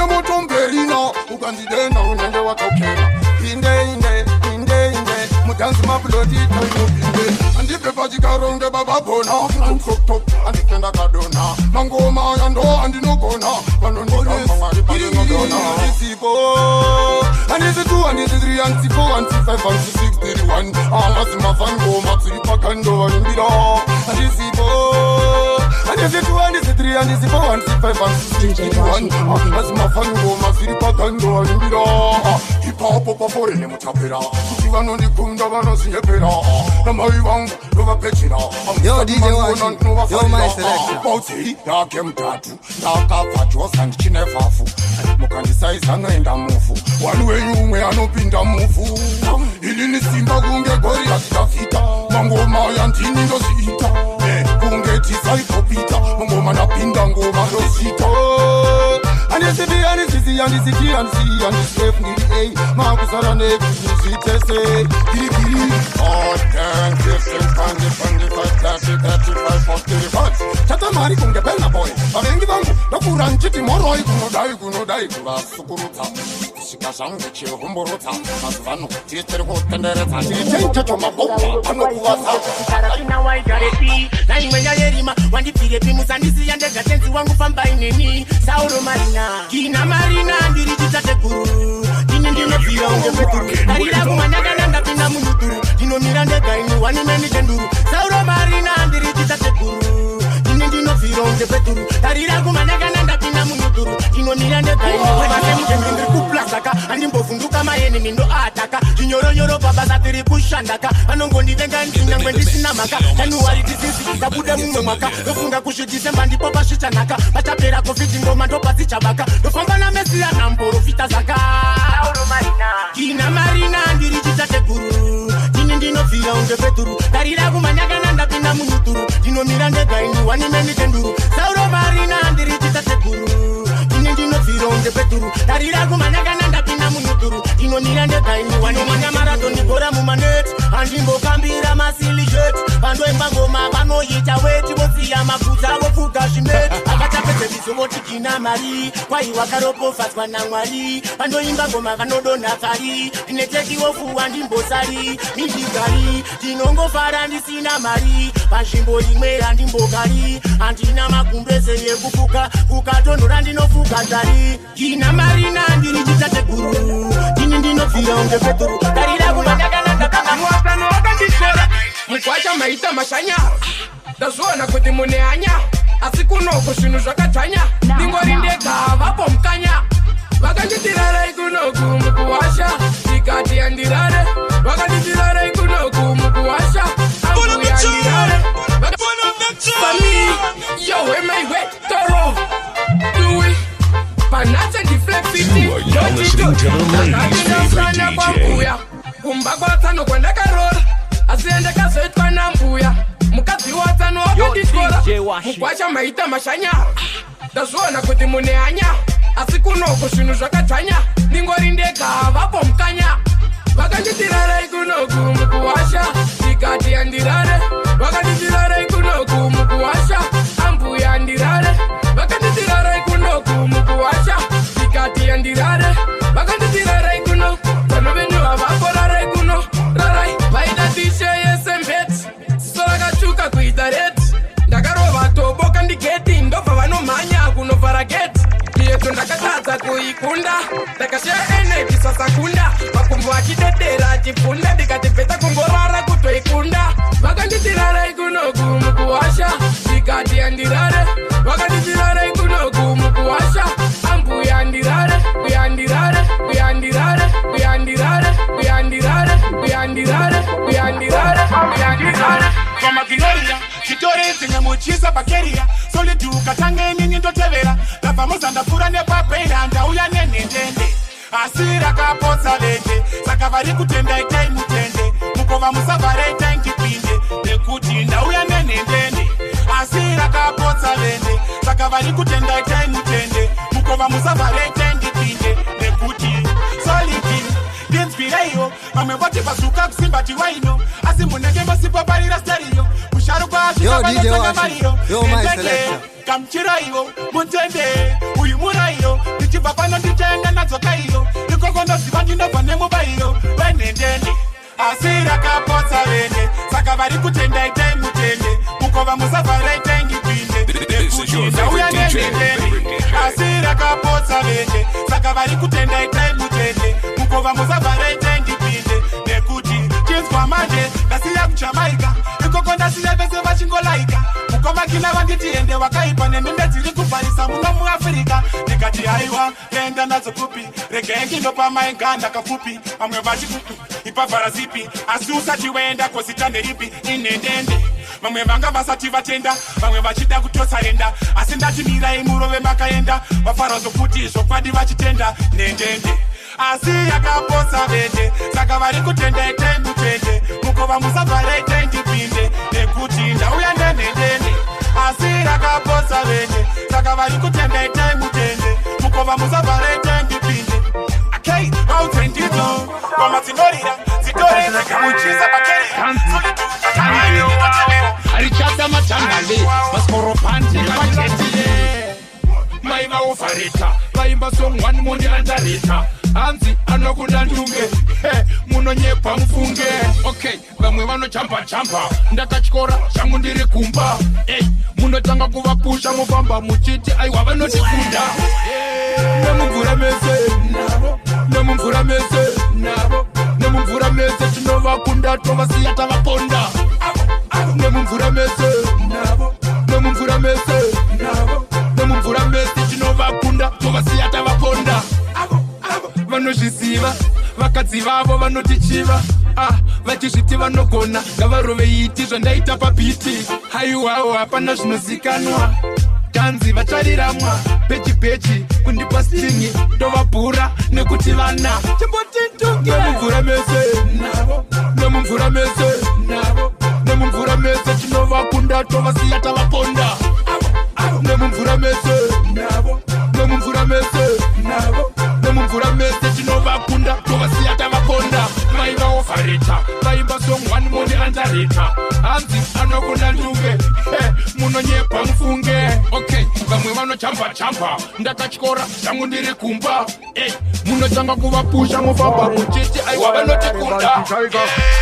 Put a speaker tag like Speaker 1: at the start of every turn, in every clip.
Speaker 1: mutomberina ukandidenda unenge watokera inde mutanzi mabulodi tainopinde andipepa chikaronge bababona antoptop anditenda kadona mangoma yando andinogona vanondikamba mwari padenogona isipo andisitu andisitri andisipo andisifive andisisixtirione alazimafangoma tsiri pakando vanimbira andisipo andisitu andisitri andisipo andisifive andisisixtirione alazimafangoma tsiri pakando vanimbira ipapo papore nemutapera kuti vanondikunda vanoziyepera namai vangu novapechera
Speaker 2: Yo DJ Washy, yo my selector
Speaker 1: bauti yake mtatu ndakapfajosa ndichine vhafu mukandisaisa noenda mufu wani wenyu umwe anopinda mufu ilini simba kunge Goriath Davhida mangoma yandini ndozviita kunge tisaipopita mangoma napinda ngoma ndozviita andisipi andisisi andisiti andisi andisef ndiri ei makusara nekuzvitese kirikiri chatamari kunge pena boy vavengi vangu ndokura nchiti moroi kunodai kuvasukurudza kusvika zvangu chihumburudza mazuvano tiri kutenderedza tiri chenjecho mabhomba anokuvasaarainawaigaripi naimwenyayerima wandipfirepi musandisiya ndega tenzi wangu fambai neni sauro marina kina marina ndiri chitatekuru ini ndinopfira unge peturu tarira kumanyakana ndapinda munuturu ndinomira ndega ini wanimeni tenduru sauro marina ndiri chitatekuru ini ndinopfira unge peturu tarira kumanyakana ndapinda munuturu ndinomira ndega ini vasemutendindiri kuplasaka andimbovhunduka mayeni mindo ataka chinyoronyoro pabasa tiri kushandaka vanongondivenga ndinyangwe ndisina maka januwari tisisi tabude mumwe mwaka ndofunga kusvidisemba ndipo pasvichanaka pachapera covid ngoma ndopasichavaka ndofamba namesiya namborofita zaka kina marina ndiri chitatekuru ini ndinopfira unge peturu tarira kumanyakana ndapinda munuturu ndinomira ndega ini wanimeni tenduru sauro marina ndiri chitatekuru ini ndinopfira unge peturu tarira kumanyakana ndapinda munuturu ndinomira ndega ini wanomanya maratoni bhora mumaneti andimbokambira masilishet vandoimba ngoma vanoita weti vosiya maguta vofuga zvimeti akachapedzevizo voti kina mari kwai wakaropofadzwa namwari vandoimba ngoma vanodonha pfari ndineteki vofuwa ndimbosari mindigari ndinongofara ndisina mari panzvimbo imwe handimbogari handina magumbeze ekufuka kukatonhora ndinofuga zvari kina marina ndiri chitateguru ini ndinopfira unge peturu tarira kumanyakana ndakanamuwasano wakandishora mukwacha maita mashanya ndazviona kuti mune hanya asi kunoko zvinhu zvakadzvanya ndingori ndega vapo mukanya vakanditirarai kunoku mukuwasha ikati yandirare vakanditirarai kunoku mukuwasha ambuyandirare fami yo emaiwe toro dui panatse ndiflexiti yochitoakandinafana kwambuya kumba kwatsano kwandakarora asi endekazoitwa nambuya mukadzi watsano wakandikora mukwacha maita mashanyara ndazviona kuti mune hanya asi kunoko zvinhu zvakadzvanya ndingori ndega vapo mukanya vakanditirarai kunoku mukuwasha ikati yandirare vakanditirarai kunoku mukuwasha ambuya ndirare vakanditirarai kunoku mukuwasha ikati yandirare vakanditirarai kuno vano venyu havakorarai kuno rarai vaida tishe yesembeti siso rakatsvuka kuita reti ndakarova toboka ndigeti ndobva vanomhanya kunovhara geti iyeto ndakatadza kuikunda ndakashaya eneji sasakunda makumbo achidedera achifunda ndikatibveta kungorara kutoikunda vakanditirarai kunoku mukuwasha ikati yandirare vakanditirarai kunoku mukuwasha ambuya ndirare uyandirare uyandirare uyandirare uyandirare uyandirare uyandirare uyandirare kwamakiroria chitorenze nyamuchisa pakeria soliduka tangenini ndotevera ndabva muzandapfura nepapera ndauya nenhendende asi rakapotsa vende saka vari kutendai taimutende mukova musavharai taingipinde nekuti ndauya nenhendende asi rakapotsa vende saka vari kutendai taimutende mukova musavharai taingipinde nekuti solidi ndinzwiraiwo vamwe voti vazuka kusimbati waino asi munenge masipaparira steriyo musharukwa asvikavanotanga mariro endenge kamuchiraiwo muntende uyu muraiyo ndichibva pano
Speaker 3: asi rakapotsa vene saka vari kutenda itai mutende mukova musavhara itai ngipinde ndauya nenendende asi rakapotsa vene saka vari kutenda itai mutende mukova musavhara itai ngipinde nekuti chinzwa manje ndasiya kuchamaika ikoko ndasiya vese vachingolaika mukoma kina vanditi ende wakaipa nemimbe dziri kubharisa muno muafrica ndikati haiwa enda nadzo kupi regai ndopa mainganda kafupi vamwe vachi ipavhara zipi asi usati waenda kozita nderipi inendende vamwe vanga vasati vatenda vamwe vachida kutosarenda asi ndati mirai murove makaenda vafara zokuti zvokwadi vachitenda nendende asi yakaposa vende saka vari kutenda itai mutende mukova musavhara itai ndipinde nekuti ndauya nenendende asi yakaposa vende saka vari kutenda itai mutende mukova musavhara itai ndipinde akei vautendito kwamatsigorira zitoreza kamuchisa bakeria arichata matangale maskoropandi vatetile maiva ofareta vaimba songwani mondi andareta hanzi anokuda ndunge munonyepa mufunge okay vamwe vanochampa ndakachikora changu ndiri kumba munotanga kuvapusha mufamba muchiti aiwa vanotikunda nemumvura mese nemumvura mese nemumvura mese tinovakunda tovasiya tavaponda nemumvura mese nemumvura mese nemumvura mese tinovakunda tovasiya tavaponda vanozviziva vakadzi vavo vanotichiva vachizviti vanogona ngavarove iti zvandaita pabhiti haiwawo hapana zvinozikanwa tanzi vachariramwa pechi kundipa stingi ndovabhura nekuti vana chimbotitugemumvura mese nemumvura mese nemumvura mese tinovakunda tovasiya tavaponda nemumvura mese nemumvura mese nemumvura mese tinovakunda tovasiya tavaponda vaiva ofareta vaimba songwani moni andareta hanzi anokunda ndunge munonyepa mufunge okay vamwe vanochampa ndakachikora changu ndiri kumba munotanga kuvapusha mufamba muchiti aiwa vanotikunda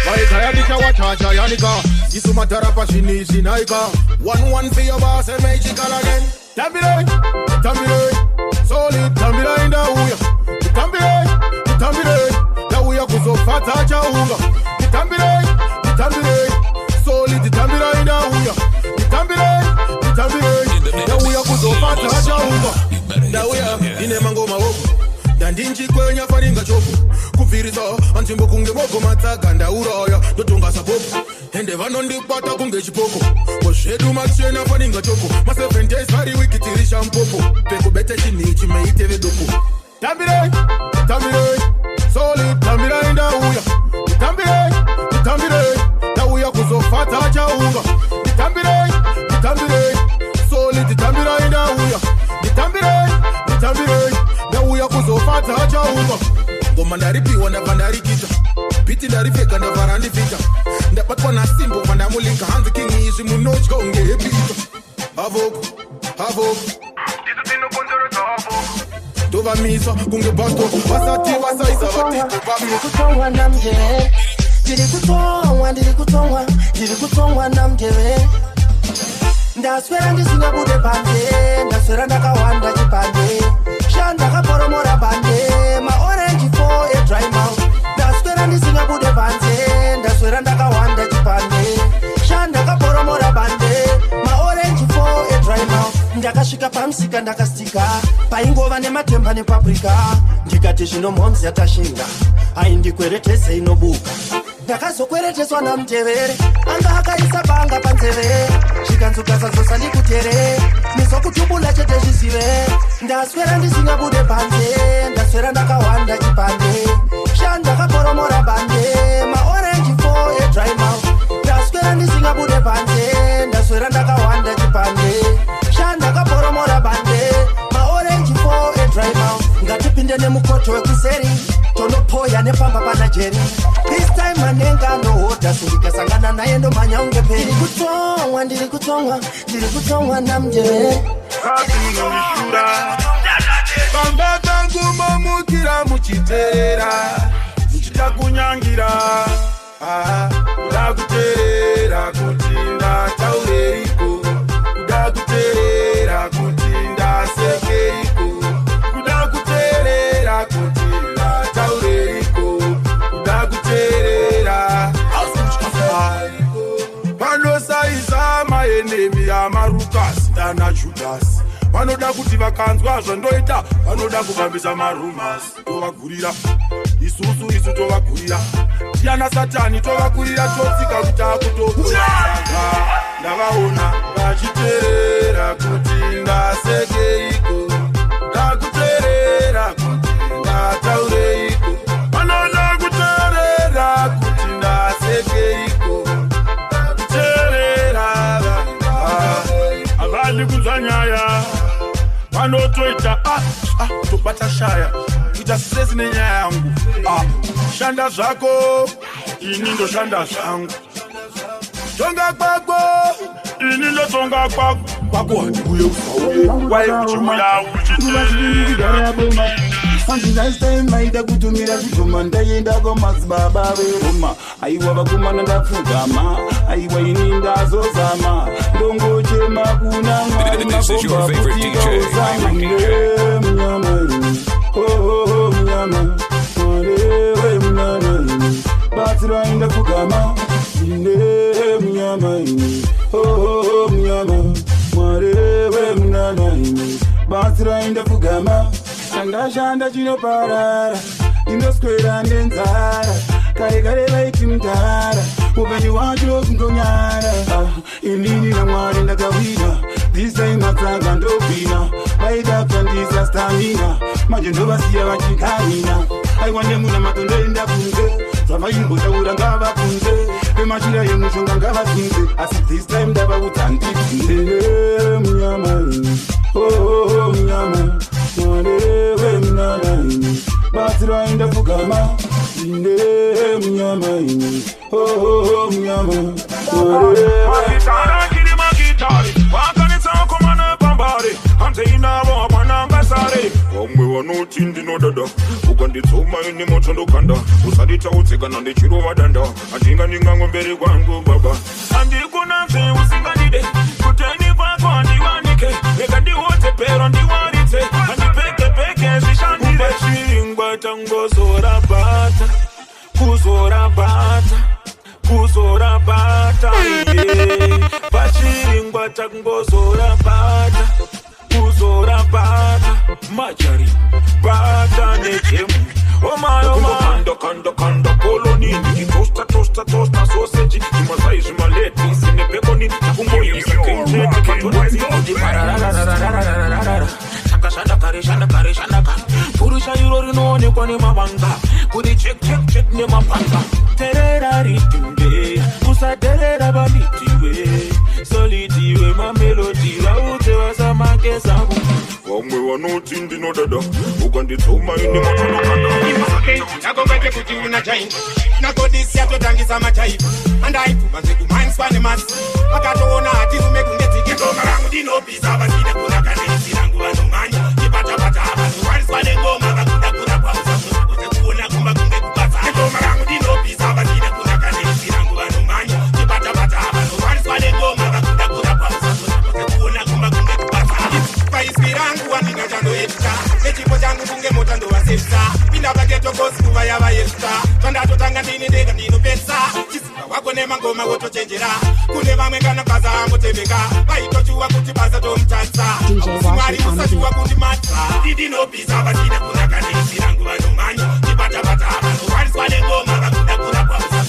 Speaker 3: vaikayanika wachachayanika isu madhara pazvinizvi naika 1-1 for your boss and make it call again tambire solid tambira indauya tambire ndauya kuzofadza chaunga tambire solid tambira indauya tambire ndauya kuzofadza chaunga ndauya ine mangoma woko ndandinchikwenya faringa chopu kubvirisa anzvimbo kunge mogomatsaga ndauraya ndotonga sapopo ende vanondibata kunge chipoko kozvedu machena faringa chopu ma7 days vari wiki tiri shampopo pekubete chinichi meiteve doko tambire solid tambira indauya tambire ndauya kuzofadza chaunga tambire solid tambira indauya tambire ndauya kuzofadza chaunga ngoma ndaripiwa ndabva ndarikita biti ndaripfeka ndabva randivhita ndabatwa nasimbo vandamulinga hanzi king izvi munotya unge hepita havoko tovamisa kunge basto vasati vasaisa ndiri kutongwa namjeve ndaswera ndisingabude panze ndaswera ndakawanda chipande shandakaporomora bande maorange 4 a dry mouth ndaswera ndisingabude panze ndaswera ndakawanda chipande shandakaporomora bande maorange 4 a dry mouth ndakasvika pamusika ndakastika paingova nematemba nepaprika ndikati zvino momzi yatashinga haindikweretese inobuka ndakazokwereteswa namutevere anga akaisa banga panzeve zvikanzokasazvosa ndikutere nizokutubula chete zvizive ndaswera ndisingabude panze ndaswera ndakawanda chipande shandakaporomora bande maorange 4 a dry mouth ndaswera ndisingabude panze ndaswera ndakawanda chipande shandakaporomora bande maorange 4 a dry mouth ngatipinde nemukoto wekuseri tonopoya nepamba pana jeri this time manenga nohoda sindikasangana naye ndomanya unge peri ndiri kutongwa namjeve bamba tangu mamukira muchiterera muchita kunyangira kuda kuteerera kuti ndataureriko, kuda kuteerera kuti ndasekeriko, kuda kuteerera kuti ndataureriko, kuda kuteerera vanosaisa maenemi amarukasi ana judhasi, vanoda kuti vakanzwa zvandoita vanoda kuvambisa marumasi. Tovagurira isu tovagurira, tiana satani tovagurira, totsika kuti akutokuaga. Ndavaona vachiteerera kuti ndasekeiko, ndakuteerera kuti ndataureiko, vanoda kuteerera kuti ndasekeiko, ndakuteerera. Avali kuzanyaya vanotoita tobata shaya kuita stress nenyaya yangu. Shanda zvako ini ndoshanda zvangu, tonga kwako ini ndotonga kwako. Kwako handiuye usauye waye uchiuya uchiteerera.
Speaker 4: Andinaisemaida kutumira zvishoma ndaenda kwamadzibaba veroma. Aiwa vakomana ndapfugama, aiwa ini ndazozama, ndongochema kuna Mwari mabomba kutika uzama. Mnyama oh mnyama, Mwari mnyama, batsira inda kugama. Mnyama oh mnyama, Mwari mnyama, batsira inda kugama. Shanda chinoparara, inoswera nenzara, kare vaiti mutara, upenyu wacho kundonyara. Inini naMwari ndakawina, this time matsanga ndobvina, vaida kutandisa stamina, manje ndovasiya vachikarina. Aiwa nemuna matondoenda kunze, zvavaimbotaura ngavakunze, vemachira yemushonga ngavasunze, asi this time ndavaudza ndibvinde. Mnyama oh mnyama, Mwari mnyama, batsira inda kugama. Mnyama oh mnyama,
Speaker 3: Magitara kiri magitari, wakanitsa komana pambari, hanze inavo apananga sare. Wamwe vanoti ndinodada, ukanditsoma ine moto ndokanda, usadita utsikana ndichirova danda, andinga ndingangwe mberi kwangu baba. Andikunanze usingandide, kuteni kwako andiwanike, rega ndiwote pero ndiwaritse, andipeke zvishandire. Chingwa tangozora bata, kuzora bata, pachingwa tangozora bata, kuzora bata, majari bata nechemu. Oh my kanda koloni, tosta sausage, masai maleti, sine peponi, kumoi kenje patoni. Shanda kare, purusha irori no ne kone mabanga, kudi check ne mapanga. Terera ritumbe, musa terera balitiwe, solitiwe ma melody, laute wasa make sabu. Wamwe vanoti ndinodada, ukanditsoma ine moto ndokanda.
Speaker 1: Nagombeke kuti unajain, nagodisia totangisa machaiva, andaipu manze kumanswa nemasi, wakatoona hatizume kungetike. Ngoma rangu ndinopisa vasina kunakanisi rangu vanomanya, kipata abantu wariswa nengoma vakuda pauza, kuona kumba kunge kupasa. Ngoma rangu ndinopisa vasina kunakanisi rangu vanomanya, kipata abantu wariswa nengoma vakuda pauza, kuona kumba kunge kupasa. Paiswi rangu wanina jando edita, nechipo changu kunge motando wasefsa, pinda paketo kosi kuva yava yefsa, tonda totanga ndini ndega ndinopesa, chisimba wako nemangoma wotochenjera, kune vamwe kana basa amoteveka, vaitochuwa kuti basa tomutasa, usimwari usatuwa kuti matsa, ndinopisa vasina kunakanisi rangu vanomanya, kipata abantu wariswa nengoma vakuda pauza,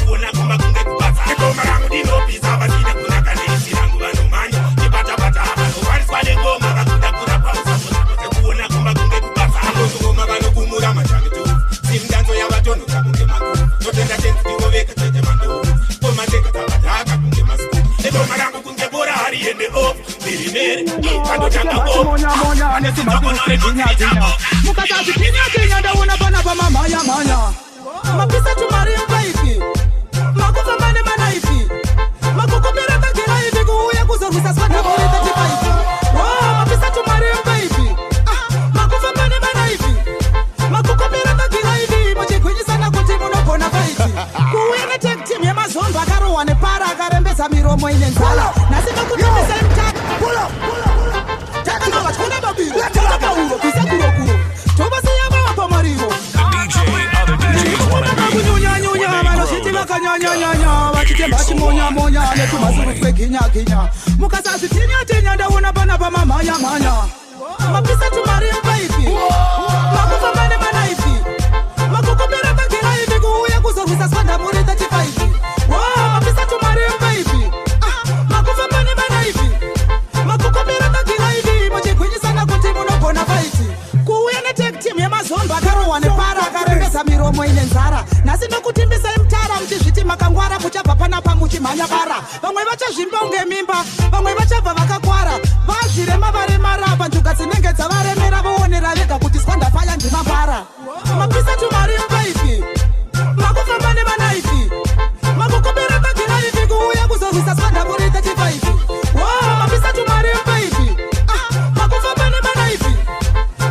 Speaker 1: kuona kumba kunge kupasa. Ngoma rangu ndinopisa vasina kunakanisi rangu vanomanya, kipata abantu wariswa nengoma vakuda pauza, kuona kumba kunge kupasa. Ngoma vanokumura machakitu, simdanzo yavatono takunge makuru, totenda tenzi tiwoveka tete mando, komateka tavataka kunge masiku. Ngoma rangu kunge bora hariende off, mirinere, kandotanga off.
Speaker 5: Mukatazi pinya ndaona pana pa mamanya mapisa tumari mpaifi makufa mane manaifi makukopera kakira hivi kuuya kuzorusa swada boleta tipaifi mapisa tumari mpaifi makufa mane manaifi makukopera kakira hivi mochikwenye sana kuti munogona paifi kuuya miromo ine nzala nasi nokutambisa imtaka pulo tata ngachona babiro tata paulo kisakuro toba siyaba wapa marigo
Speaker 6: Other DJs wanna be.
Speaker 5: kunyunya mano sitima kanyanya bachitemba chimonya netumazuru kweginya mukasasi tinya ndaona bana pa mamanya mapisa tumari mbaifi makufa mane manaifi makukopera kagira hivi kuuya kuzorwisa swanda muri 35 mapisa tumari mbaifi makufa mane manaifi makukopera kagira hivi muchigwinyisana kuti munogona faiti kuuya netech team yemazomba akarohwa nepara akarembesa miromo ine nzara nasi nokutimbisa imtara muchizviti makangwara muchabva panapa muchimhanya bara vamwe vachazvimba unge mimba vamwe vachabva vakakwara vazvirema varemara panjuga dzinenge dzavaremera voonera vega kuti swanda faya ndimabara mapisa tumari mbaifi makufamba nemanaifi makukopera kagira hivi kuuya kuzorwisa swanda muri 35 mapisa tumari mbaifi makufamba nemanaifi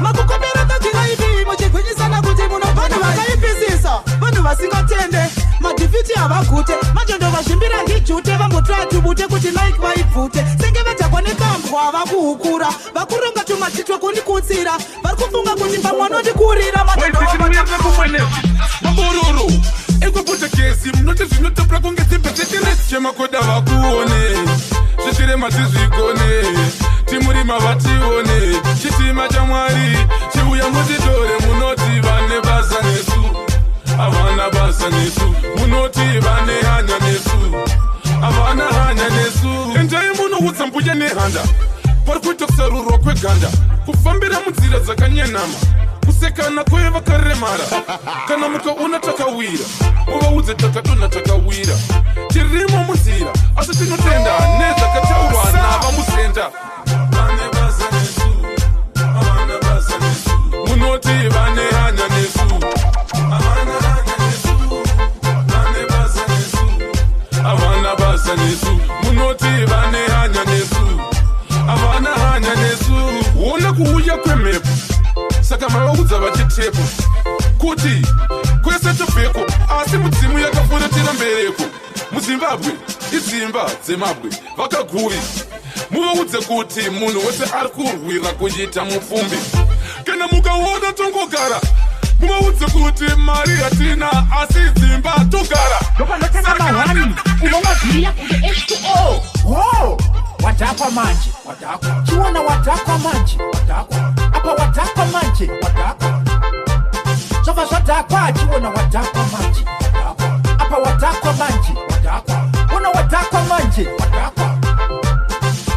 Speaker 5: makukopera kagira hivi muchigwinyisana kuti munobana vakaipisisa vanhu vasingatende madhifiti havagute majondo vazvimbira ndijute vambotratubute kuti like vaibvute senge vedhakwa nekambwa havakuhukura vakuronga tumatitwa kundikutsira vari kufunga kuti pamwanondikurira
Speaker 3: mabororo ekweputa kesi munoti zvinotopura kunge tibeteteresi chemakoda vakuone zvechirema tizvigone timurima vatione chitima chamwari chiuya mutitore munoti vane basa nesu havana basa nesu munoti vane hanya nesu havana hanya nesu endai munoudza mbuya nehanda pari kuita kusarurwa kweganda kufambira munzira dzakanyenama kusekana kwe vakaremara kana mukaona takawira muvaudze takadonha takawira tirimo munzira asi tinotenda nezvakataurwa navamusenda vane basa nesu havana basa nesu munoti vane hanya nesu havana hanya nesu vane basa nesu havana basa nesu munoti vane hanya nesu havana hanya nesu wona kuuya kwemhepo saka mavaudza vachitepo kuti kwese tobveko asi mudzimu yakafuratira mbereko muzimbabwe idzimba dzemabwe vakaguri muvaudze kuti munhu wese ari kurwira kuita mupfumbi kana mukaona tongogara muvaudze kuti mari hatina asi dzimba togara
Speaker 1: ndopanotanga mahwani unomavhiriya kunge H2O wadhakwa manje wadhakwa chiona wadhakwa manje wadhakwa apa wadhakwa manje wadhakwa zvabva zvadhakwa chiona wadhakwa manje wadhakwa apa wadhakwa manje wadhakwa ona wadhakwa manje wadhakwa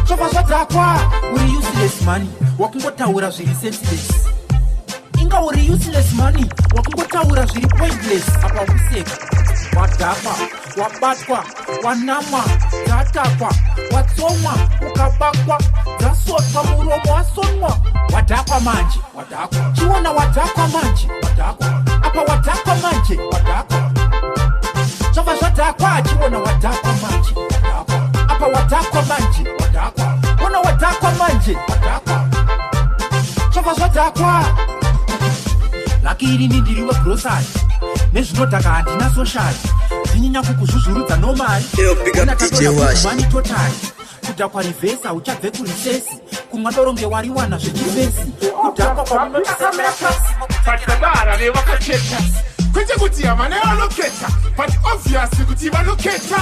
Speaker 1: zvabva zvadhakwa uri useless money wakungotaura zviri senseless inga uri useless money wakungotaura zviri pointless apa useka wadhakwa wabatwa wanamwa dzatakwa watsomwa ukabakwa dzasotwa muromo wasonwa wadhakwa manje wadhakwa chiona wadhakwa manje wadhakwa apa wadhakwa manje wadhakwa zvabva zvadhakwa chiona wadhakwa manje wadhakwa apa wadhakwa manje wadhakwa ona wadhakwa manje wadhakwa zvabva zvadhakwa lakini ndiri wegrosari nezvinodhaka handina soshari zvinyanya kukuzvuzvurudza nomari unatatoamani totari kudhakwa rivhesi hauchabve kurisesi kumwa doronge wariwana zvechivhesi kudhakwa kwamunotasamira pasi
Speaker 3: patadara nevakacheta kwete kuti havane vanoketa but obviously kuti vanoketa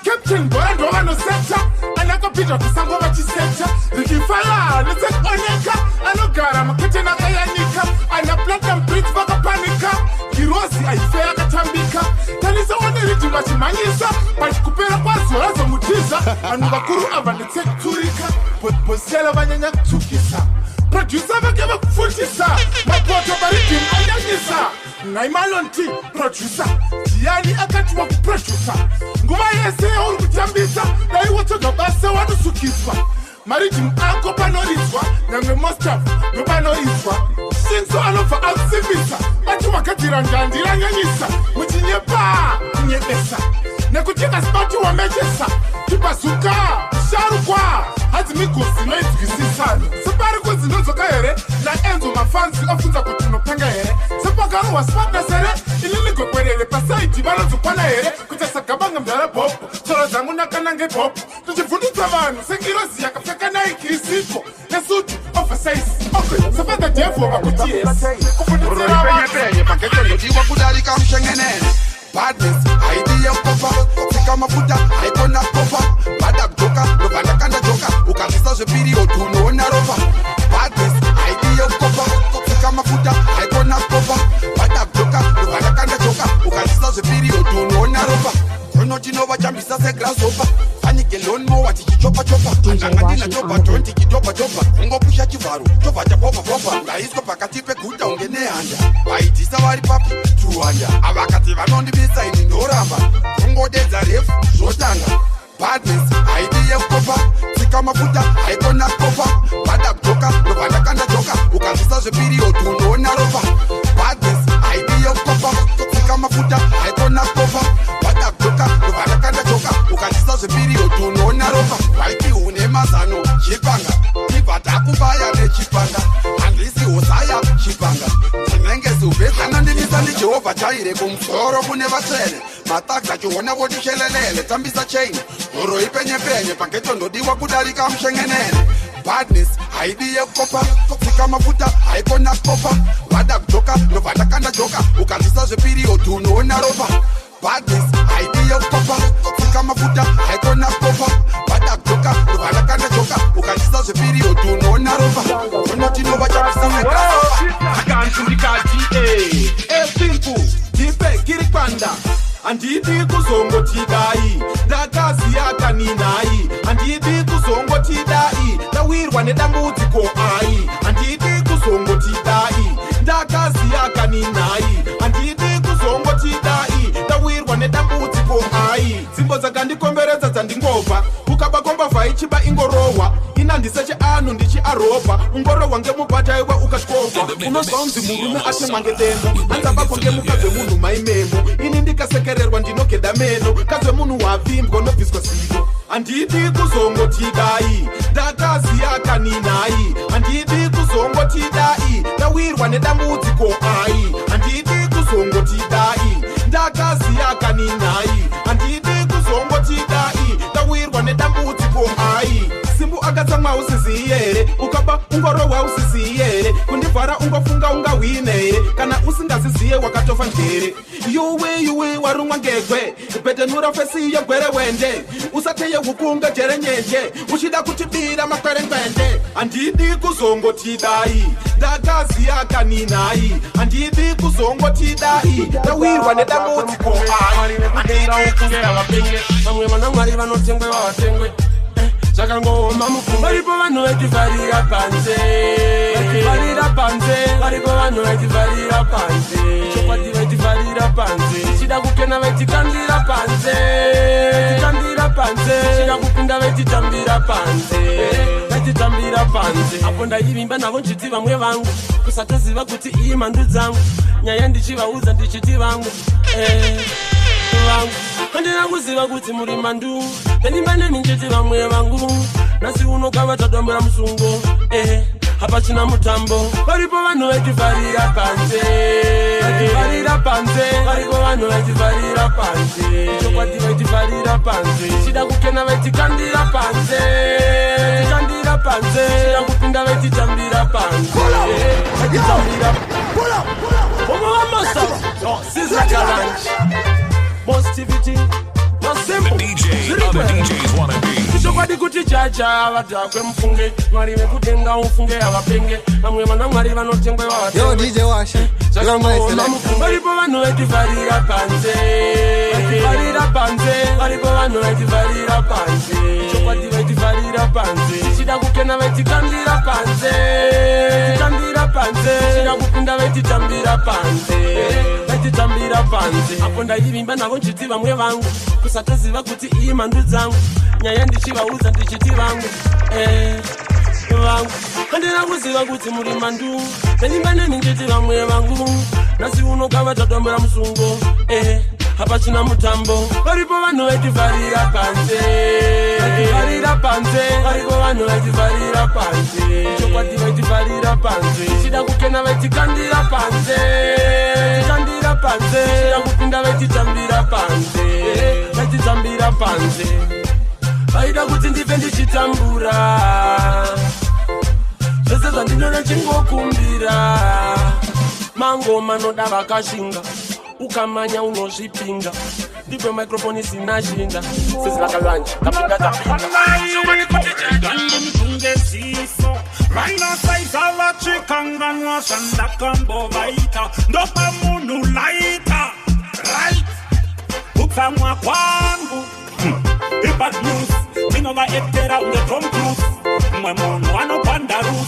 Speaker 3: captain bora ndo vanoseta anakapinda kusango vachiseta rikifala nesekuoneka anogara maketeni akayanika ana platinum brit vakapanika girozi aife yakatambika tanisaoneriti vachimhanyisa but kupera kwazuva razomutiza vanhu vakuru ava netsekturika bosela vanyanya kutsukisa producer vake vakufundisa mapoto maridim anyanyisa naimalonti producer ndiani akati wakuproducer nguva yese yauri kutambisa daiwotoga basa wanosukiswa maridim ako panoridzwa nyangwe mostaf ndopanoridzwa sinso anobva akusimbisa bati wakatira ndandiranyanyisa muchinyepa kunyepesa nekuti asibati wamechesa tipazuka sharukwa hadzi migosi noidzwisisana separi kudzinodzoka here naenzo mafanzi ofunza kuti unopanga here sepagaro wasipata sere ini migokwerere pasaiti vanodzokwana here kuti kabanga mdala pop solo zangu nakanange pop tuchifundisa vanhu sengirozi yakapfeka Nike isipo nesuti oversize okay safada devo vakuti yes kufundisira vanhu
Speaker 7: paketo ndodiwa kudarika mshengenene badness idea kopa fika mafuta haikona kopa bada kutoka ndovanda kanda joka ukazisa zveperiod unoona ropa badness idea kopa fika mafuta haikona kopa bada kutoka ndovanda kanda joka ukazisa zveperiod unoona ropa Tonotino chambisa se grasshopper Fanike lone mo wati chichopa chopa Anangandina chopa tonti kichopa chopa Ngo pusha chivaru chopa cha popa popa Ngaisko pakati pe kuta ungene handa Waitisa wari papi tuwanda Avakati vanondi bisa ini noramba Ngo deza refu zotanga Badness idea kopa Sika mafuta haikona kopa Bada kutoka novanda kanda choka Ukazisa zveperiod unoona ropa Badness idea kopa Sika mafuta haikona kopa Bada kutoka novanda kanda choka Ukazisa zveperiod unoona ropa Waiti une mazano chipanga Chipata kubaya nechipanga Handisi hosaya chipanga Tinenge subezana ndinisa ndi Jehovah chaire kumsoro kune vatsvene Matakza chiona voti shelelele tambisa chain Oro ipenye penye paketo ndodiwa kudarika mshengenene Badness idea kopa Sika mafuta haikona kopa Bada kutoka novanda kanda choka Ukazisa zveperiod unoona ropa Badness idea kopa Sika mafuta haikona kopa Bada kutoka novanda kanda choka Ukazisa zveperiod unoona ropa Tonotino chambisa segrasshopper
Speaker 3: akantundikati simple tipe kiripanda andidi kuzongotidai ndakaziya kaninai andidi kuzongotidai ndawirwa nedambudziko ai andidi kuzongotidai ndakaziya kaninai andidi kuzongotidai ndawirwa nedambudziko ai dzimbo dzakandikomberedza dzandingobva ukabakomba vhaichiba ingorohwa inandiseche anu ndichiaropa ungorohwa ngemubhataiwa ukatyoka unozwa unzi murume atemwa ngetembo anzabako ngemukadzi munhu maimemo ini ndikasekererwa ndinogeda meno kadzi munhu wavhimbwa nobviswa zino andidi kuzongotidai ndakaziya kaninai andidi kuzongotidai ndawirwa nedambudziko ai andidi kuzongotidai ndakaziya kaninai andidi kuzongotidai ndawirwa nedambudziko ai simbu akatsamwa usiziyere ukaba ungorohwa usiziyere kundivhara ungofunga ungahwinere kana usingaziziye wakatofa njere yuwe warumwa ngegwe betenura fesi yegwere wende usateye hukunga jere nyenje uchida kutibira makwerengwende andidi kuzongotidai ndakaziya kaninai andidi kuzongotidai ndawirwa nedambudziko ai andidi kuzongotidai
Speaker 1: vamwe vanamwari vanotengwe vavatengwe zvakangoma mufungo varipo vanhu vachivharira panze varipo vanhu vachivharira panze chokwadi vachivharira panze tichida kukena vachikandira panze tichida kupinda vachitambira panze apo ndaivimba navo nchiti vamwe vangu kusatoziva kuti iyi mhandu dzangu nyaya ndichivaudza ndichiti vangu handina kuziva kuti muri mandu ndandimba neni nchiti vamwe vangu nasi unokava tadombera musungo hapachina mutambo varipo vanhu vachivharira panze varipo vanhu vachivharira panze chokwadi vachivharira panze tichida kukena vachikandira panze tichida kupinda vachitambira panze vachitambira omavamasa sizakalanji positivity, no simple.
Speaker 6: Other DJs wanna be.
Speaker 1: Chokwadi kuti chacha vatakwe mfunge mwari vekudenga ufunge avapenge vamwe vanamwari vanotengwe vavatengwe.
Speaker 2: Yo DJ Washy, you're my selection.
Speaker 1: Varipo vanhu vachivharira panze chokwadi vachivharira panze tichida kukena vachikandira panze tichida kupinda vachitambira panze apo ndaivimba navo nchiti vamwe vangu kusatoziva kuti iyi mhandu dzangu nyaya ndichivaudza ndichiti vangu handina kuziva kuti muri mandu ndandimba neni nchiti vamwe vangu nasi unokava tadombera musungo hapachina mutambo varipo vanhu vachivharira panze varipo vanhu vachivharira panze chokwadi vachivharira panze tichida kukena vachikandira panze tichida kupinda vachitambira panze
Speaker 8: ndichitambira panze vaida kuti ndife ndichitambura zvese zvandinona chingokumbira mangoma noda vakashinga ukamanya unozvipinga ndibwe microphone isina shinda sezvakalanja kapinga tapinga
Speaker 9: ngesiso Raina saizala chikanganwa sandakambo vaita ndopa munu laita right ukamwa kwangu bad news inova etera unge Tom Cruise mwe munu anopanda rus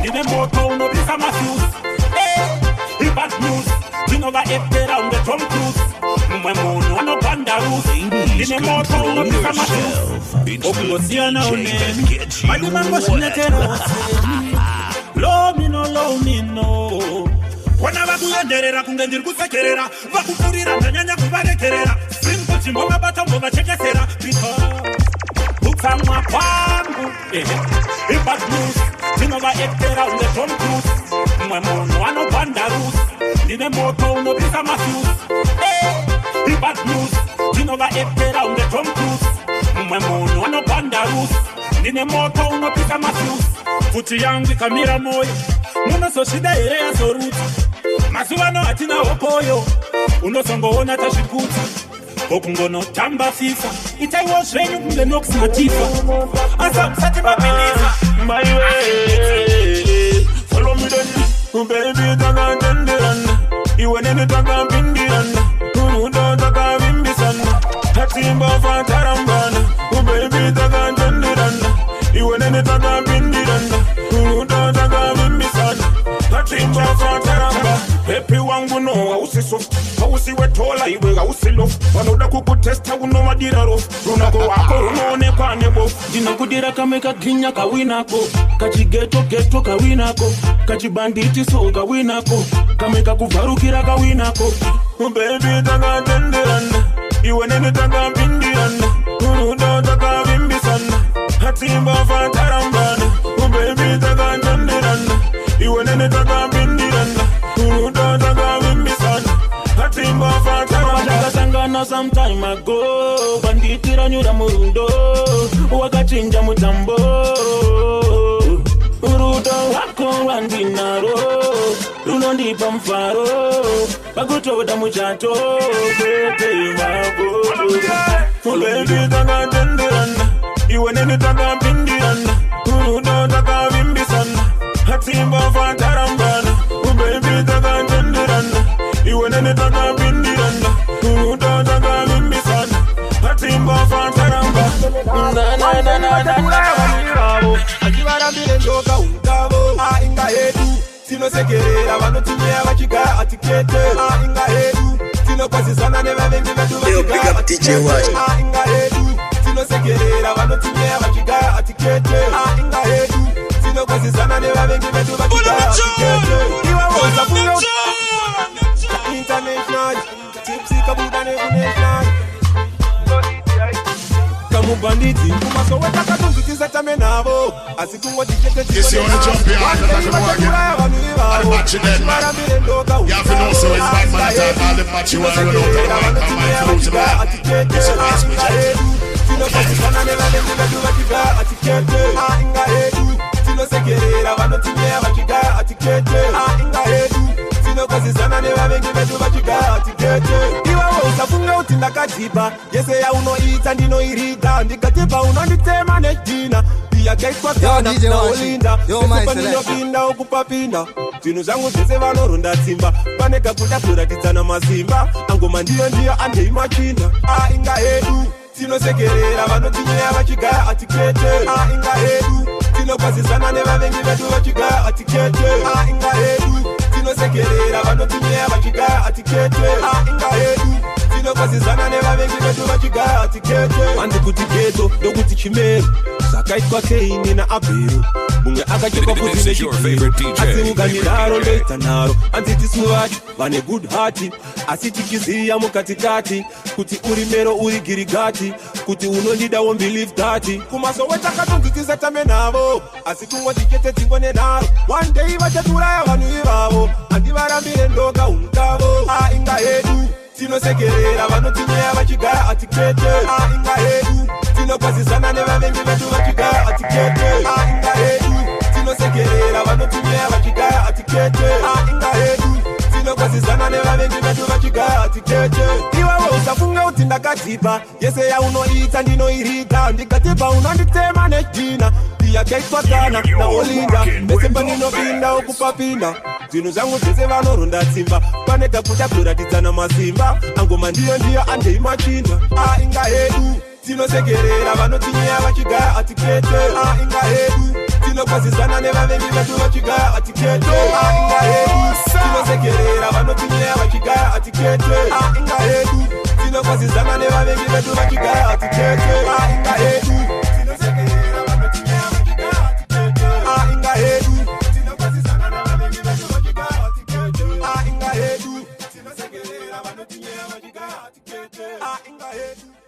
Speaker 9: ndine moto unobisa mafuse bad news inova etera unge Tom Cruise mwe munu anopanda rus ndine moto unobisa mafuse okuyosiana unene madimango shinetera low me no wana vakuyenderera kunge ndiri kusekerera vakupfurira ndanyanya kuvarekerera simple chimbonga bata mbovachekesera because utsamwa kwangu bad news ndinovaetera unge Tom Cruise mwe munhu anopanda rus ndine moto unobisa mafuse bad news ndinovaetera unge Tom Cruise mwe munhu anopanda rus ndine moto unobisa mafuse futi yangu ikamira moyo munososvida here yazoruta masuvano hatina hokoyo unosongoona tazvikuta okungonotamba fifa itaiwo zvenyu kunge nokusimatifa asa musati mapiliza maiwe follow me then baby takantenderana iwe nene takampindirana unudo takavimbisana tatimba fatarambana baby takantenderana iwe nene takampindirana unudo takavimbisana tatimba fataramba pepi wangu no hausiso hausiwetola iwe hausilo vanoda kukutesta unomadiraro runako wako runoonekwa nebo ndinakudira kame kagrinya kawinako kachigeto kawinako kachibanditi so kawinako kame kakuvharukira kawinako baby takatenderana iwe nene takampindirana unudo takavimbisana hatimba fatarambana baby takatenderana iwe nene takampindirana unudo takavimbisana hatimba fatarambana takasangana some time ago banditira nyura murundo wakachinja mutambo urudo wako wandinaro runondipa mfaro pakutoda muchato pete wako baby takatenderana iwe nene takampindirana urudo takavimbisana hatimba fatarambana baby takatenderana iwe nene takampindirana urudo takavimbisana hatimba fatarambana achivarambire ndoka ungavo inga yedu tinosekerera vanotinyea vachiga atikete inga yedu tinokwazisana nevavengi vedu vachiga inga yedu tinosekerera vanotinyea vachiga atikete inga yedu tinokwazisana nevavengi vedu vachiga atikete iwawoza funga international tipsy kabuda nekunation kamubanditi kumasoweta katunzikisa tame navo asikungoti chete
Speaker 10: Yes, you want to jump behind the back of the wagon. I'm matching them, man. You have to know so it's bad man attack. All the match you want to run out of the line. Come on, close the line. It's a nice match.
Speaker 9: tinosekerera vanotinyea vachiga atikete inga yedu tinokwazisana nevavengi vedu vachiga atikete iwawo usafunga kuti ndakadhiba yese yaunoita ndinoirida ndikatipa unonditema nedhina yakaitwa kana naolinda esupaninopinda okupapinda zvinhu zvangu zvese vanoronda tsimba pane kakuda kuratidzana masimba angoma ndiyo andeimachinda inga yedu tinosekerera vanotinyea vachiga atikete inga yedu tinokwazisana nevavengi vedu vachiga atikete inga yedu tinosekerera vanotinyea vachiga atikete inga yedu tinokwazisana nevavengi vedu vachiga atikete handi kuti geto ndokuti chimero zvakaitwa keini naabhero mumwe akachekwa kuti nechigiro asi ukanidaro ndoita naro hanzi tisu vacho vane good heart asi tichiziya mukatikati kuti uri mero uri girigati kuti unondida won't believe that kumasoweta katonzitisa tame navo asi kungoti chete tingone naro one day vachaturaya vanhu ivavo handivarambire ndoka unkavo inga yedu
Speaker 11: tinosekerera vanotinyaya vachigara atikete inga hedu tinokwazisana nevavengi vedu vachigara atikete inga hedu tinosekerera vanotinyaya vachigara atikete inga hedu tinokwazisana nevavengi vedu vachigara atikete iwewe usafunga kuti ndakadzipa yese yaunoita ndinoirita ndikatipa unanditema nejina yakaitwa kana naolinda ndese paninopinda ukupapinda zvinhu zvangu zvese vanoronda tsimba pane kakuda kuratidzana masimba angoma ndiyo andei machinda inga hedu tinosekerera vanotinyaya vachigara atikete inga hedu tinokwazisana nevavengi vedu vachigara atikete inga hedu tinosekerera vanotinyaya vachigara atikete inga hedu tinokwazisana nevavengi vedu vachigara atikete inga hedu tinosekerera vanotinyaya vachigara atikete inga hedu tinokwazisana nevavengi vedu vachigara atikete inga hedu tinosekerera vanotinyaya vachigara atikete inga hedu